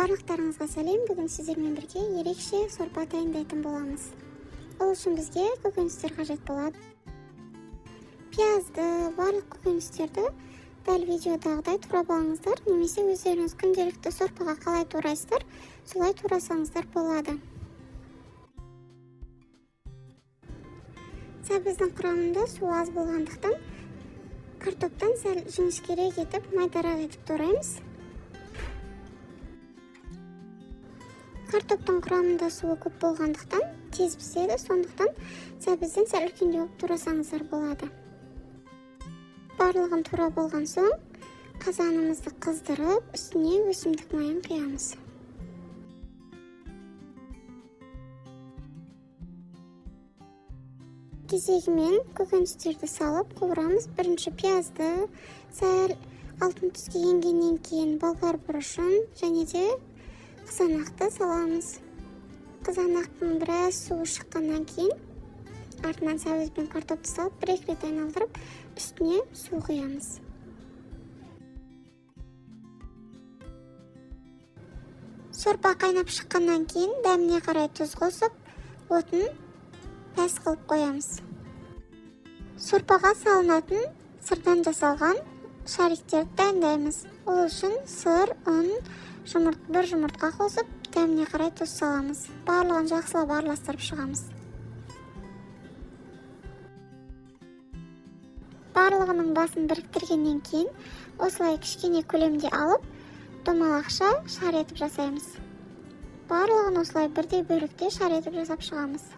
Барлықтарыңызға сәлем. Бүгін сіздермен бірге ерекше сорпа дайындайтын боламыз. Ол үшін бізге көкөністер қажет болады. Пиязды, барлық көкөністерді дәл видеодағыдай турап алыңыздар, немесе өздеріңіз күнделікті сорпаға қалай турайсыздар, солай турасаңыздар болады. Сәбіздің құрамында су аз болғандықтан картоптан сәл жіңішкерек етіп, майдарақ етіп тураймыз. Картоптың құрамында суы көп болғандықтан тез піседі, сондықтан сәбізден сәл үлкендеу турасаңыздар болады. Барлығын тура болған соң, қазанымызды қыздырып, үстіне өсімдік майын құямыз. Кезегімен көкөністерді салып қуырамыз. Бірінші пиязды сәл алтын түске енгеннен кейін болгар бұрышын және де қызанақты саламыз. Қызанақтың біраз суы шыққаннан кейін артынан сәбіз бен картопты салып бір-екі рет айналдырып, үстіне су құямыз. Сорпа қайнап шыққаннан кейін дәміне қарай тұз қосып, отын пәс қылып қоямыз. Сорпаға салынатын сырдан жасалған шариктерді дайындаймыз. Ол үшін сыр, ұн, бір жұмыртқа қосып, дәміне қарай тұз саламыз. Барлығын жақсылап араластырып шығамыз. Барлығының басын біріктіргеннен кейін, осылай кішкене көлемде алып, домалақша шар етіп жасаймыз. Барлығын осылай бірдей бөлікте шар етіп жасап шығамыз.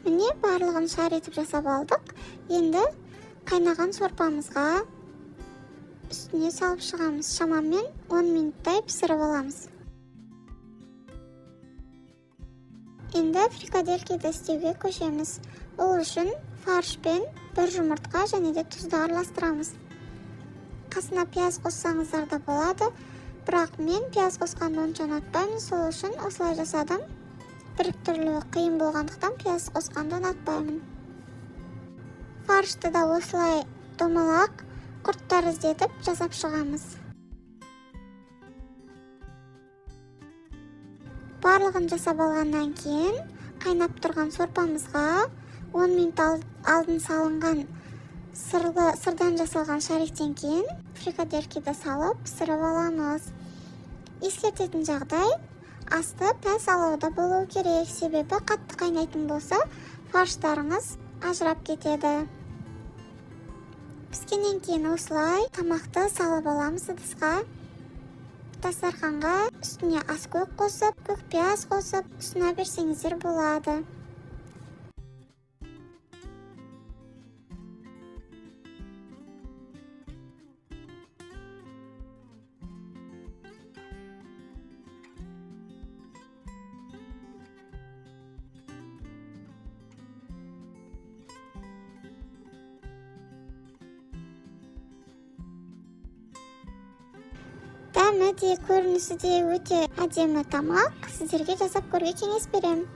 Міне барлығын шар етіп жасап алдық. Енді қайнаған сорпамызға үстіне салып шығамыз. Шамамен 10 минуттай пісіріп аламыз. Енді фрикаделькиді істеуге көшеміз. Ол үшін фарш пен бір жұмыртқа және де тұзды араластырамыз. Қасына пияз қоссаңыздар да болады, бірақ мен пияз қосқанды онша ұнатпаймын, сол үшін осылай жасадым. Біріктірілуі қиын болғандықтан пияз қосқанды ұнатпаймын. Фаршты да осылай домалақ құрттар іздетіп жасап шығамыз. Барлығын жасап алғаннан кейін қайнап тұрған сорпамызға 10 минут алдын салынған сырдан жасалған шариктен кейін фрикаделькиді салып пісіріп аламыз. Ескертетін жағдай, асты пәс алауда болу керек, себебі қатты қайнайтын болса, фарштарыңыз ажырап кетеді. Піскеннен кейін осылай тамақты салып аламыз ыдысқа. Дастарханға үстіне аскөк қосып, көк пияз қосып, ұсына берсеңіздер болады. Дәмі де, көрінісі де өте әдемі тамақ. Сіздерге жасап көруге кеңес беремін.